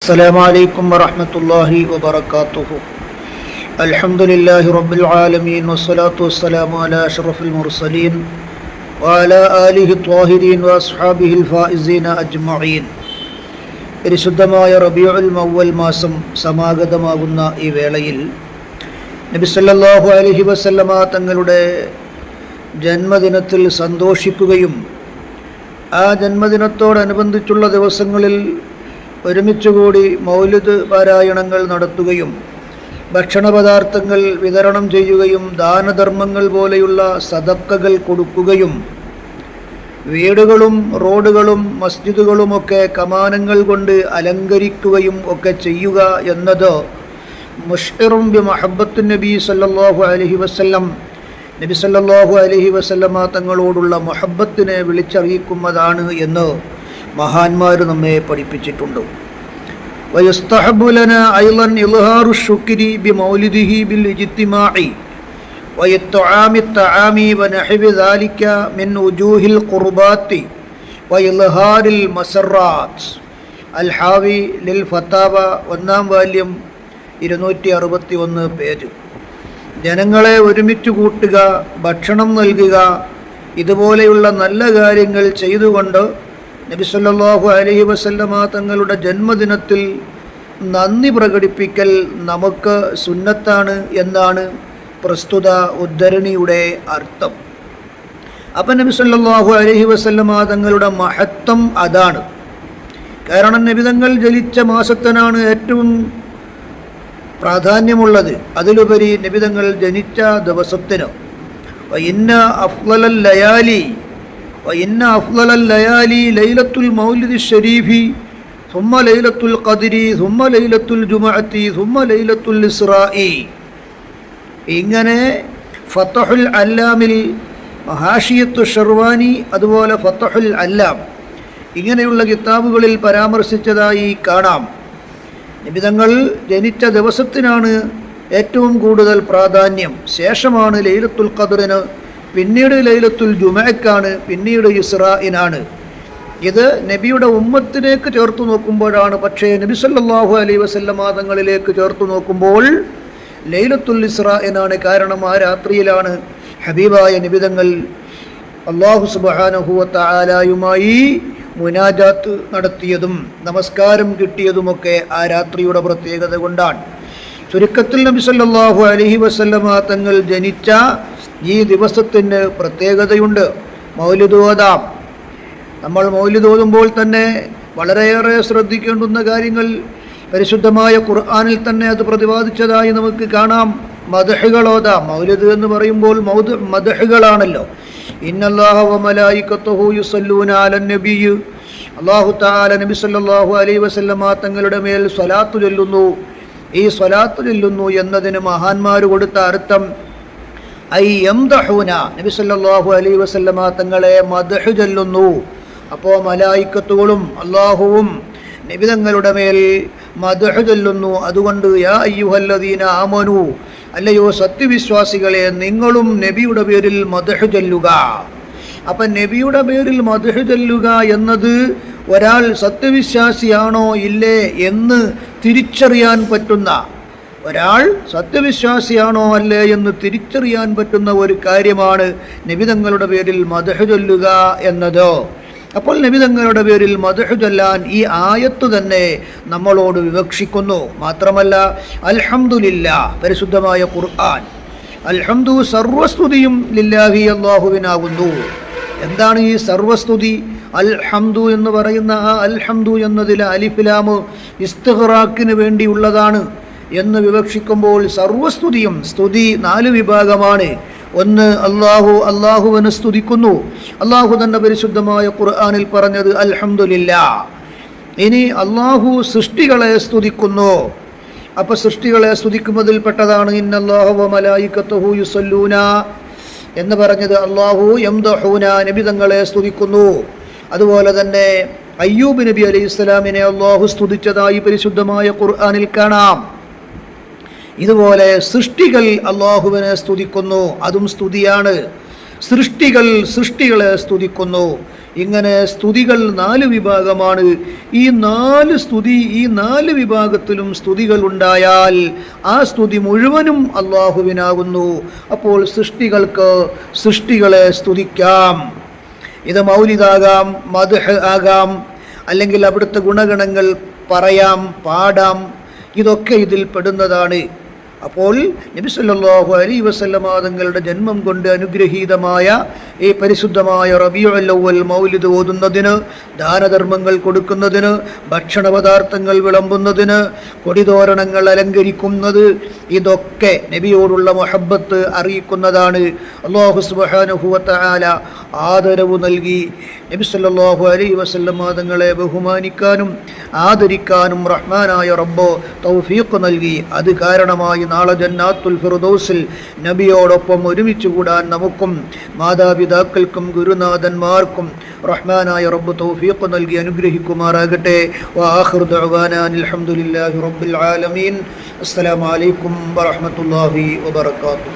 السلام عليكم ورحمة الله وبركاته. الحمد لله رب العالمين والصلاة والسلام على أشرف المرسلين وعلى آله الطاهرين وأصحابه الفائزين أجمعين. പരിശുദ്ധമായ റബീഉൽ അവ്വൽ മാസം സമാഗതമാകുന്ന ഈ വേളയിൽ നബി സല്ലല്ലാഹു അലൈഹി വസല്ലമ തങ്ങളുടെ ജന്മദിനത്തിൽ സന്തോഷിക്കുകയും ആ ജന്മദിനത്തോടനുബന്ധിച്ചുള്ള ദിവസങ്ങളിൽ ഒരുമിച്ചുകൂടി മൗലിദ് പാരായണങ്ങൾ നടത്തുകയും ഭക്ഷണപദാർത്ഥങ്ങൾ വിതരണം ചെയ്യുകയും ദാനധർമ്മങ്ങൾ പോലെയുള്ള സദക്കകൾ കൊടുക്കുകയും വീടുകളും റോഡുകളും മസ്ജിദുകളുമൊക്കെ കമാനങ്ങൾ കൊണ്ട് അലങ്കരിക്കുകയും ഒക്കെ ചെയ്യുക എന്നത് മുഷ്ഇറും ബി മഹബ്ബത്തു നബി സല്ലല്ലാഹു അലൈഹി വസല്ലം നബി സല്ലല്ലാഹു അലൈഹി വസല്ലമ തങ്ങളോടുള്ള മുഹബ്ബത്തിനെ വിളിച്ചറിയിക്കുന്നതാണ് എന്ന് മഹാന്മാർ നമ്മെ പഠിപ്പിച്ചിട്ടുണ്ട്. വയസ്തഹബ്ബു ലനാ അയ്ളൻ ഇൽഹാറു ശുക്രി ബിമൗലിദിഹി ബിൽ ഇജ്തിമാഇ വയത്ആമി തആമി വനഹ്വി ദാലിക മിൻ വുജൂഹിൽ ഖുർബാത്തി വഇൽഹാരിൽ മസറാത്ത്. അൽ ഹാവി ലിൽ ഫതാവ, 1-ാം വാല്യം, 261 പേജ്. ജനങ്ങളെ ഒരുമിച്ച് കൂട്ടുക, ഭക്ഷണം നൽകുക, ഇതുപോലെയുള്ള നല്ല കാര്യങ്ങൾ ചെയ്തുകൊണ്ട് നബി സല്ലല്ലാഹു അലൈഹി വസല്ലമ തങ്ങളുടെ ജന്മദിനത്തിൽ നന്ദി പ്രകടിപ്പിക്കൽ നമുക്ക് സുന്നത്താണ് എന്നാണ് പ്രസ്തുത ഉദ്ധരണിയുടെ അർത്ഥം. അപ്പം നബി സല്ലല്ലാഹു അലൈഹി വസല്ലമ തങ്ങളുടെ മഹത്വം അതാണ്. കാരണം നബി തങ്ങൾ ജനിച്ച മാസത്തിനാണ് ഏറ്റവും പ്രാധാന്യമുള്ളത്. അതിലുപരി നബി തങ്ങൾ ജനിച്ച ദിവസത്തിന് ഇന്ന അഫ്ളലൽ ലയാലി ലൈലത്തുൽ മൗലിദി ശരീഫി സുമ്മ ലൈലത്തുൽ ഖദ്രി സുമ്മ ലൈലത്തുൽ ജുമുഅത്തി സുമ്മ ലൈലത്തുൽ ഇസ്റാഇ. ഇങ്ങനെ ഫതഹുൽ അല്ലാമിൽ ഹാഷിയത്തു ഷർവാനി, അതുപോലെ ഫതഹുൽ അല്ലാം, ഇങ്ങനെയുള്ള കിതാബുകളിൽ പരാമർശിച്ചതായി കാണാം. നബി തങ്ങൾ ജനിച്ച ദിവസത്തിനാണ് ഏറ്റവും കൂടുതൽ പ്രാധാന്യം. ശേഷമാണ് ലൈലത്തുൽ ഖദ്റിന്, പിന്നീട് ലൈലത്തുൽ ജുമുഅക്കാണ്, പിന്നീട് ഇസ്റാഇനാണ്. ഇത് നബിയുടെ ഉമ്മത്തിലേക്ക് ചേർത്ത് നോക്കുമ്പോഴാണ്. പക്ഷേ നബി സല്ലല്ലാഹു അലൈഹി വസല്ലമ തങ്ങളിലേക്ക് ചേർത്ത് നോക്കുമ്പോൾ ലൈലത്തുൽ ഇസ്റാഇനാണ്. കാരണം ആ രാത്രിയിലാണ് ഹബീബായ നബി തങ്ങൾ അല്ലാഹു സുബ്ഹാനഹു വ തആലയുമായി മുനാജാത്ത് നടത്തിയതും നമസ്കാരം കിട്ടിയതുമൊക്കെ ആ രാത്രിയുടെ പ്രത്യേകത കൊണ്ടാണ്. ചുരുക്കത്തിൽ നബി സല്ലല്ലാഹു അലൈഹി വസല്ലമ തങ്ങൾ ജനിച്ച ഈ ദിവസത്തിന് പ്രത്യേകതയുണ്ട്. മൗലിദ് ഓതാം. നമ്മൾ മൗലിദ് ഓതുമ്പോൾ തന്നെ വളരെയേറെ ശ്രദ്ധിക്കേണ്ടുന്ന കാര്യങ്ങൾ പരിശുദ്ധമായ ഖുർആനിൽ തന്നെ അത് പ്രതിപാദിച്ചതായി നമുക്ക് കാണാം. മദ്ഹുകൾ ഓതാം. മൗലിദ് എന്ന് പറയുമ്പോൾ മദ്ഹുകളാണല്ലോ. ഇന്നല്ലാഹ വ മലായികത്തുഹു യുസല്ലൂന അലൻ നബിയ്യ്. അല്ലാഹു തആല നബി സല്ലല്ലാഹു അലൈഹി വസല്ലമ തങ്ങളുടെ മേൽ സ്വലാത്ത് ചൊല്ലുന്നു. ഈ സ്വലാത്ത് ചൊല്ലുന്നു എന്നതിന് മഹാന്മാർ കൊടുത്ത അർത്ഥം ഐ യംദഹൂന, നബി സല്ലല്ലാഹു അലൈഹി വസല്ലമ തങ്ങളെ മദ്ഹ് ചൊല്ലുന്നു. അപ്പോൾ മലായികത്തുകളും അല്ലാഹുവും നബി തങ്ങളുടെ മേൽ മദ്ഹ് ചൊല്ലുന്നു. അതുകൊണ്ട് യാ അയ്യുഹല്ലദീന ആമനു, അല്ലയോ സത്യവിശ്വാസികളെ, നിങ്ങളും നബിയുടെ പേരിൽ മദ്ഹ് ചൊല്ലുക. അപ്പം നബിയുടെ പേരിൽ മദ്ഹ് ചൊല്ലുക എന്നത് ഒരാൾ സത്യവിശ്വാസിയാണോ ഇല്ലേ എന്ന് തിരിച്ചറിയാൻ പറ്റുന്ന, ഒരാൾ സത്യവിശ്വാസിയാണോ അല്ലേ എന്ന് തിരിച്ചറിയാൻ പറ്റുന്ന ഒരു കാര്യമാണ് നബി തങ്ങളുടെ പേരിൽ മദ്ഹ് ചൊല്ലുക എന്നത്. അപ്പോൾ നബി തങ്ങളുടെ പേരിൽ മദ്ഹ് ചൊല്ലാൻ ഈ ആയത്ത് തന്നെ നമ്മളോട് വിവക്ഷിക്കുന്നു. മാത്രമല്ല അൽഹംദുലില്ലാ, പരിശുദ്ധമായ ഖുർആൻ, അൽഹംദു, സർവസ്തുതിയും ലില്ലാഹി, അല്ലാഹുവിനാകുന്നു. എന്താണ് ഈ സർവസ്തുതി? അൽഹംദു എന്ന് പറയുന്ന ആ അൽഹംദു എന്നതിലെ അലിഫ് ലാം ഇസ്തിഗ്റാഖിന് വേണ്ടിയുള്ളതാണ് എന്ന് വിവക്ഷിക്കുമ്പോൾ സർവസ്തുതിയും, സ്തുതി 4 വിഭാഗമാണ്. ഒന്ന്, അല്ലാഹുവിനെ സ്തുതിക്കുന്നു. അല്ലാഹു തന്നെ പരിശുദ്ധമായ ഖുർആനിൽ പറഞ്ഞത് അൽഹംദുലില്ലാ. ഇനി അല്ലാഹു സൃഷ്ടികളെ സ്തുതിക്കുന്നു. അപ്പോൾ സൃഷ്ടികളെ സ്തുതിക്കുന്നതിൽ പെട്ടതാണ് ഇന്നല്ലാഹു വ മലായികത്തുഹു യുസല്ലൂന എന്ന് പറഞ്ഞത്. അല്ലാഹു യംദഹൂന, നബി തങ്ങളെ സ്തുതിക്കുന്നു. അതുപോലെ തന്നെ അയ്യൂബ് നബി അലൈഹിസ്സലാമിനെ അല്ലാഹു സ്തുതിച്ചതായി പരിശുദ്ധമായ ഖുർആനിൽ കാണാം. ഇതുപോലെ സൃഷ്ടികൾ അല്ലാഹുവിനെ സ്തുതിക്കുന്നു, അതും സ്തുതിയാണ്. സൃഷ്ടികളെ സ്തുതിക്കുന്നു. ഇങ്ങനെ സ്തുതികൾ 4 വിഭാഗമാണ്. ഈ 4 വിഭാഗത്തിലും സ്തുതികൾ ഉണ്ടായാൽ ആ സ്തുതി മുഴുവനും അള്ളാഹുവിനാകുന്നു. അപ്പോൾ സൃഷ്ടികളെ സ്തുതിക്കാം. ഇത് മൗലിദാകാം, മദ്ഹ് ആകാം, അല്ലെങ്കിൽ അവിടുത്തെ ഗുണഗണങ്ങൾ പറയാം, പാടാം. ഇതൊക്കെ ഇതിൽ പെടുന്നതാണ്. അപ്പോൾ നബി സല്ലല്ലാഹു അലൈഹി വസല്ലമ തങ്ങളുടെ ജന്മം കൊണ്ട് അനുഗ്രഹീതമായ ഈ പരിശുദ്ധമായ റബീഉൽ അവ്വൽ മൗലിദ് ഓതുന്നതിന്, ദാനധർമ്മങ്ങൾ കൊടുക്കുന്നതിന്, ഭക്ഷണ പദാർത്ഥങ്ങൾ വിളമ്പുന്നതിന്, കൊടിതോരണങ്ങൾ അലങ്കരിക്കുന്നത്, ഇതൊക്കെ നബിയോടുള്ള മുഹബ്ബത്ത് അറിയിക്കുന്നതാണ്. അല്ലാഹു സുബ്ഹാനഹു വ തആല ആദരവ് നൽകി നബി സല്ലല്ലാഹു അലൈഹി വസല്ലമ തങ്ങളെ ബഹുമാനിക്കാനും ആദരിക്കാനും റഹ്മാനായ റബ്ബ് തൗഫീഖ് നൽകി. അത് കാരണമായി നാളെ ജന്നാത്തുൽ ഫിർദൗസിൽ നബിയോടൊപ്പം ഒരുമിച്ച് കൂടാൻ നമുക്കും മാതാപിതാക്കൾക്കും ഗുരുനാഥന്മാർക്കും റഹ്മാനായ റബ്ബ് തൗഫീഖ് നൽകി അനുഗ്രഹിക്കുമാറാകട്ടെ. വആഖിറു ദഅവാനാ അൽഹംദുലില്ലാഹി റബ്ബിൽ ആലമീൻ. അസ്സലാമു അലൈക്കും വറഹ്മത്തുള്ളാഹി വബറകാതുഹു.